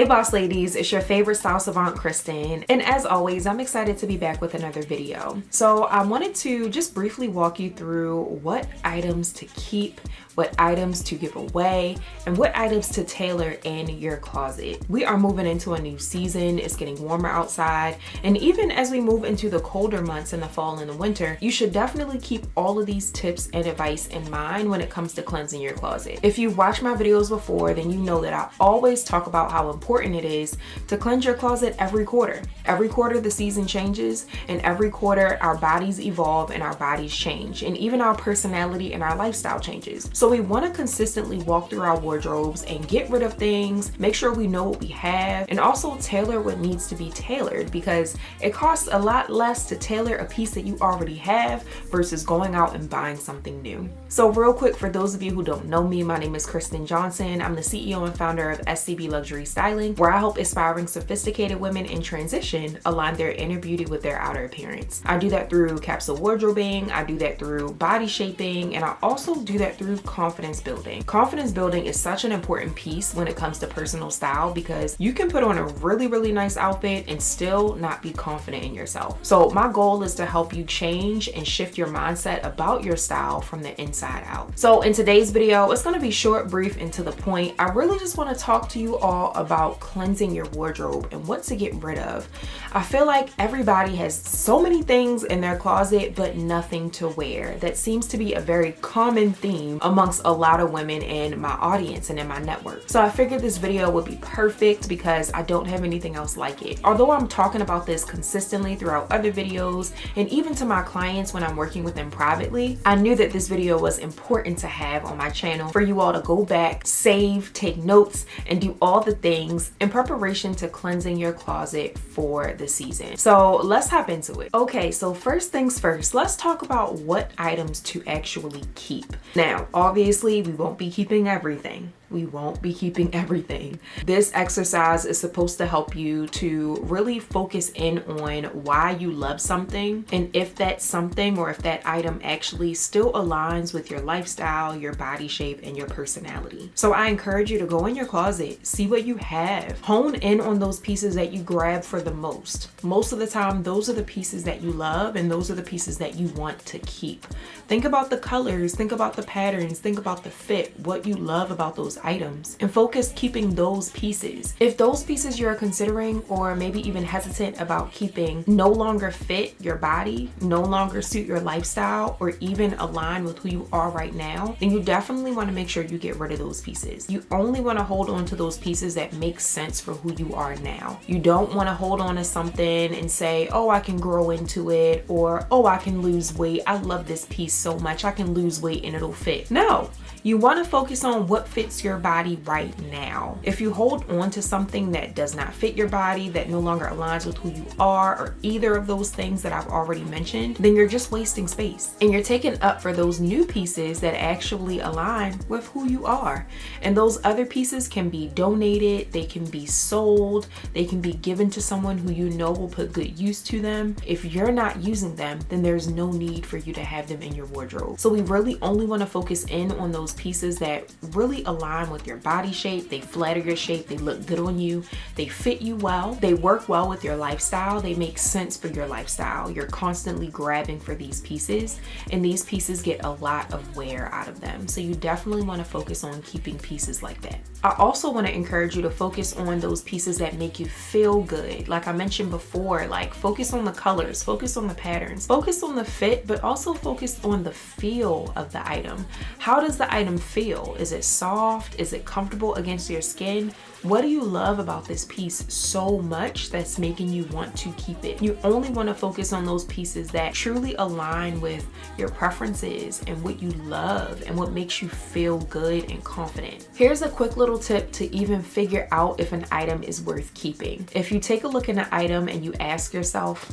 Hey boss ladies, it's your favorite style savant, Kristen. And as always, I'm excited to be back with another video. So I wanted to just briefly walk you through what items to keep, what items to give away, and what items to tailor in your closet. We are moving into a new season. It's getting warmer outside. And even as we move into the colder months in the fall and the winter, you should definitely keep all of these tips and advice in mind when it comes to cleansing your closet. If you've watched my videos before, then you know that I always talk about how important it is to cleanse your closet every quarter. Every quarter the season changes, and every quarter our bodies evolve and our bodies change, and even our personality and our lifestyle changes. So we want to consistently walk through our wardrobes and get rid of things, make sure we know what we have, and also tailor what needs to be tailored, because it costs a lot less to tailor a piece that you already have versus going out and buying something new. So real quick, for those of you who don't know me, my name is Kristen Johnson. I'm the CEO and founder of SCB Luxury Styling, where I help aspiring sophisticated women in transition align their inner beauty with their outer appearance. I do that through capsule wardrobing, I do that through body shaping, and I also do that through confidence building. Confidence building is such an important piece when it comes to personal style, because you can put on a really nice outfit and still not be confident in yourself. So my goal is to help you change and shift your mindset about your style from the inside out. So in today's video, it's going to be short, brief, and to the point. I really just want to talk to you all about cleansing your wardrobe and what to get rid of. I feel like everybody has so many things in their closet but nothing to wear. That seems to be a very common theme amongst a lot of women in my audience and in my network. So I figured this video would be perfect because I don't have anything else like it. Although I'm talking about this consistently throughout other videos and even to my clients when I'm working with them privately, I knew that this video was important to have on my channel for you all to go back, save, take notes, and do all the things in preparation to cleansing your closet for the season. So let's hop into it. Okay, so first things first, let's talk about what items to actually keep. Now, obviously, we won't be keeping everything. We won't be keeping everything. This exercise is supposed to help you to really focus in on why you love something, and if that something or if that item actually still aligns with your lifestyle, your body shape, and your personality. So I encourage you to go in your closet, see what you have, hone in on those pieces that you grab for the most. Most of the time, those are the pieces that you love, and those are the pieces that you want to keep. Think about the colors, think about the patterns, think about the fit, what you love about those items, and focus keeping those pieces. If those pieces you're considering or maybe even hesitant about keeping no longer fit your body, no longer suit your lifestyle, or even align with who you are right now, then you definitely want to make sure you get rid of those pieces. You only want to hold on to those pieces that make sense for who you are now. You don't want to hold on to something and say, oh, I can grow into it, or oh, I can lose weight. I love this piece so much, I can lose weight and it'll fit. No. You want to focus on what fits your body right now. If you hold on to something that does not fit your body, that no longer aligns with who you are, or either of those things that I've already mentioned, then you're just wasting space. And you're taking up for those new pieces that actually align with who you are. And those other pieces can be donated, they can be sold, they can be given to someone who you know will put good use to them. If you're not using them, then there's no need for you to have them in your wardrobe. So we really only want to focus in on those pieces that really align with your body shape, they flatter your shape, they look good on you, they fit you well, they work well with your lifestyle, they make sense for your lifestyle. You're constantly grabbing for these pieces, and these pieces get a lot of wear out of them. So you definitely want to focus on keeping pieces like that. I also want to encourage you to focus on those pieces that make you feel good. Like I mentioned before, like focus on the colors, focus on the patterns, focus on the fit, but also focus on the feel of the item. How does the item feel? Is it soft? Is it comfortable against your skin? What do you love about this piece so much that's making you want to keep it? You only want to focus on those pieces that truly align with your preferences and what you love and what makes you feel good and confident. Here's a quick little tip to even figure out if an item is worth keeping. If you take a look at an item and you ask yourself,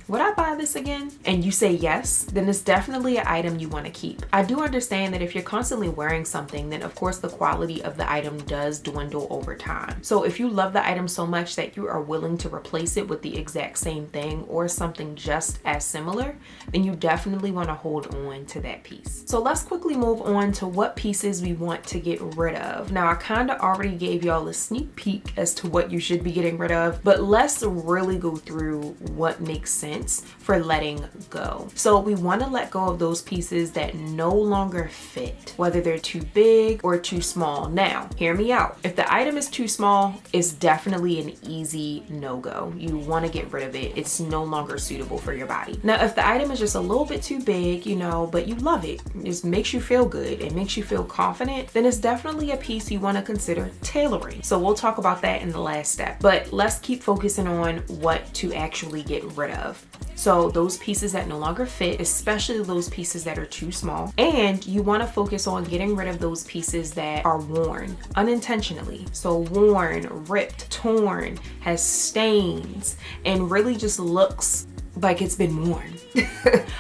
would I buy this again? And you say yes, then it's definitely an item you want to keep. I do understand that if you're constantly wearing something, then of course the quality of the item does dwindle over time. So if you love the item so much that you are willing to replace it with the exact same thing or something just as similar, then you definitely want to hold on to that piece. So let's quickly move on to what pieces we want to get rid of. Now, I kind of already gave y'all a sneak peek as to what you should be getting rid of, but let's really go through what makes sense for letting go. So we want to let go of those pieces that no longer fit, whether they're too big or too small. Now, hear me out. If the item is too small, it's definitely an easy no-go. You want to get rid of it. It's no longer suitable for your body. Now, if the item is just a little bit too big, you know, but you love it, it makes you feel good, it makes you feel confident, then it's definitely a piece you want to consider tailoring. So we'll talk about that in the last step, but let's keep focusing on what to actually get rid of. So those pieces that no longer fit, especially those pieces that are too small, and you want to focus on getting rid of those pieces that are worn unintentionally. So worn, ripped, torn, has stains, and really just looks like it's been worn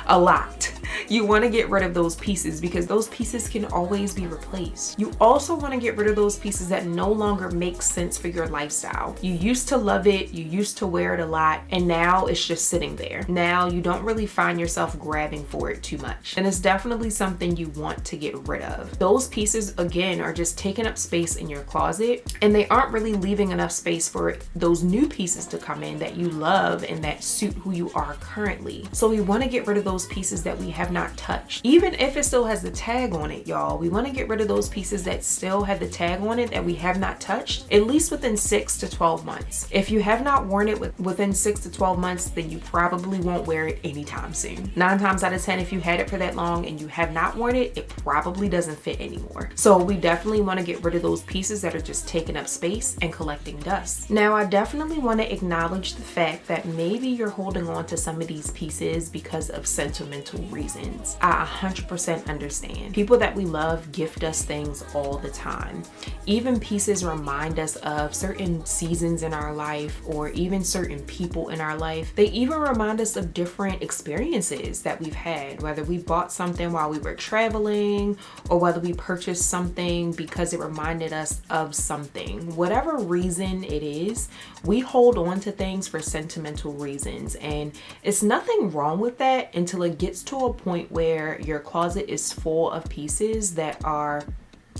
a lot. You want to get rid of those pieces because those pieces can always be replaced. You also want to get rid of those pieces that no longer make sense for your lifestyle. You used to love it, you used to wear it a lot, and now it's just sitting there. Now you don't really find yourself grabbing for it too much. And it's definitely something you want to get rid of. Those pieces, again, are just taking up space in your closet, and they aren't really leaving enough space for those new pieces to come in that you love and that suit who you are currently. So we want to get rid of those pieces that we have not touched. Even if it still has the tag on it, y'all, we want to get rid of those pieces that still have the tag on it that we have not touched, at least within 6 to 12 months. If you have not worn it within 6 to 12 months, then you probably won't wear it anytime soon. 9 times out of 10, if you had it for that long and you have not worn it, it probably doesn't fit anymore. So we definitely want to get rid of those pieces that are just taking up space and collecting dust. Now, I definitely want to acknowledge the fact that maybe you're holding on to some of these pieces because of sentimental reasons. I 100% understand. People that we love gift us things all the time. Even pieces remind us of certain seasons in our life or even certain people in our life. They even remind us of different experiences that we've had, whether we bought something while we were traveling or whether we purchased something because it reminded us of something. Whatever reason it is, we hold on to things for sentimental reasons, and it's nothing wrong with that until it gets to a point where your closet is full of pieces that are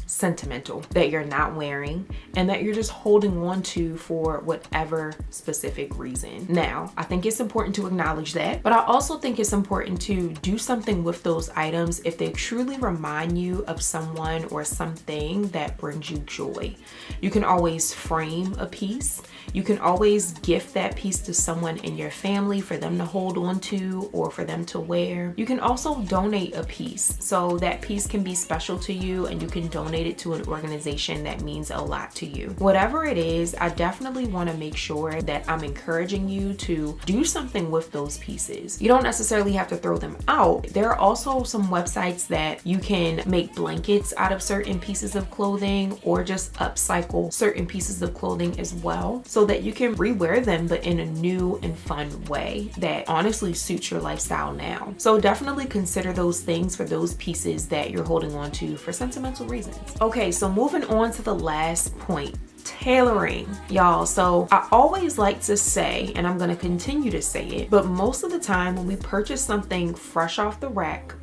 sentimental, that you're not wearing, and that you're just holding on to for whatever specific reason. Now, I think it's important to acknowledge that, but I also think it's important to do something with those items if they truly remind you of someone or something that brings you joy. You can always frame a piece. You can always gift that piece to someone in your family for them to hold on to or for them to wear. You can also donate a piece. So that piece can be special to you and you can donate it to an organization that means a lot to you. Whatever it is, I definitely want to make sure that I'm encouraging you to do something with those pieces. You don't necessarily have to throw them out. There are also some websites that you can make blankets out of certain pieces of clothing or just upcycle certain pieces of clothing as well, so that you can rewear them but in a new and fun way that honestly suits your lifestyle now. So definitely consider those things for those pieces that you're holding on to for sentimental reasons. Okay, so moving on to the last point, tailoring, y'all. So I always like to say, and I'm going to continue to say it, but most of the time when we purchase something fresh off the rack,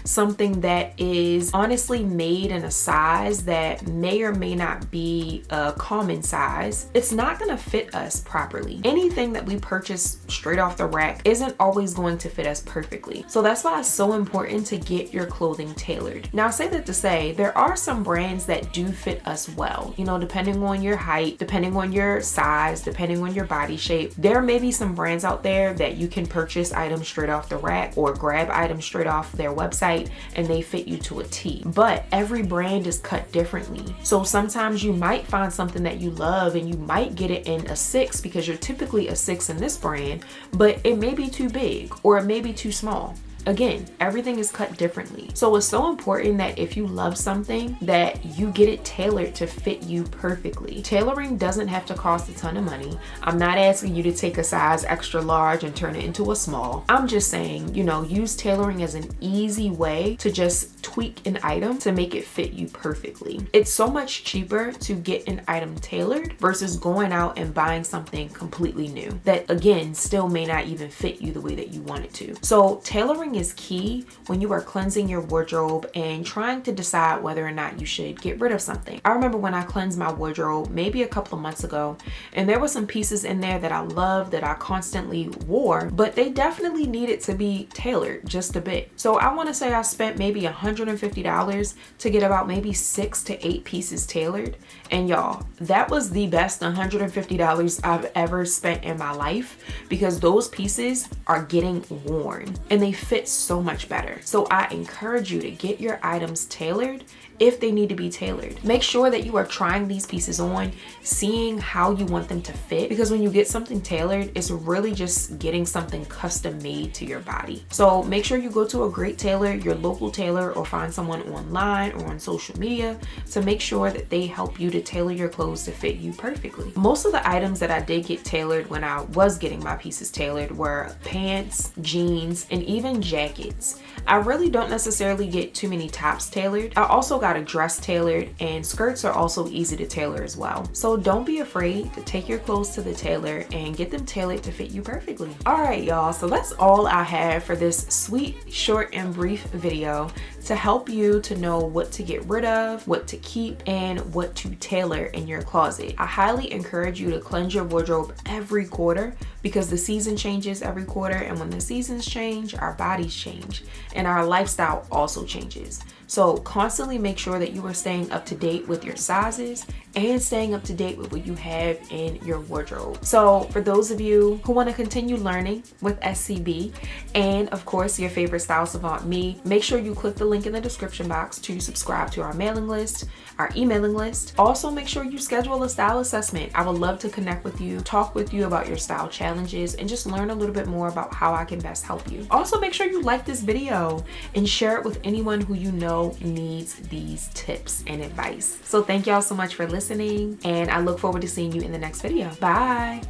something that is honestly made in a size that may or may not be a common size, it's not going to fit us properly. Anything that we purchase straight off the rack isn't always going to fit us perfectly. So that's why it's so important to get your clothing tailored. Now, I say that to say there are some brands that do fit us well, you know, depending on your height, depending on your size, depending on your body shape. There may be some brands out there that you can purchase items straight off the rack or grab items straight off their website and they fit you to a T. But every brand is cut differently. So sometimes you might find something that you love and you might get it in a 6 because you're typically a 6 in this brand, but it may be too big or it may be too small. again, everything is cut differently. So it's so important that if you love something, that you get it tailored to fit you perfectly. Tailoring doesn't have to cost a ton of money. I'm not asking you to take a size extra large and turn it into a small. I'm just saying, use tailoring as an easy way to just tweak an item to make it fit you perfectly. It's so much cheaper to get an item tailored versus going out and buying something completely new that, again, still may not even fit you the way that you want it to. So tailoring is key when you are cleansing your wardrobe and trying to decide whether or not you should get rid of something. I remember when I cleansed my wardrobe maybe a couple of months ago, and there were some pieces in there that I loved, that I constantly wore, but they definitely needed to be tailored just a bit. So I want to say I spent maybe $150 to get about maybe 6 to 8 pieces tailored. And y'all, that was the best $150 I've ever spent in my life, because those pieces are getting worn and they fit so much better. So I encourage you to get your items tailored if they need to be tailored. Make sure that you are trying these pieces on, seeing how you want them to fit, because when you get something tailored, it's really just getting something custom made to your body. So make sure you go to a great tailor, your local tailor, or find someone online or on social media to make sure that they help you to tailor your clothes to fit you perfectly. Most of the items that I did get tailored when I was getting my pieces tailored were pants, jeans, and even jackets. I really don't necessarily get too many tops tailored. I also got a dress tailored, and skirts are also easy to tailor as well. So don't be afraid to take your clothes to the tailor and get them tailored to fit you perfectly. All right, y'all, so that's all I have for this sweet, short, and brief video to help you to know what to get rid of, what to keep, and what to tailor in your closet. I highly encourage you to cleanse your wardrobe every quarter, because the season changes every quarter, and when the seasons change, our bodies change and our lifestyle also changes. So constantly make sure that you are staying up to date with your sizes and staying up to date with what you have in your wardrobe. So for those of you who want to continue learning with SCB, and of course your favorite style savant, me, make sure you click the link in the description box to subscribe to our mailing list, our emailing list. Also make sure you schedule a style assessment. I would love to connect with you, talk with you about your style challenges, and just learn a little bit more about how I can best help you. Also make sure you like this video and share it with anyone who you know needs these tips and advice. So thank y'all so much for listening, and I look forward to seeing you in the next video. Bye.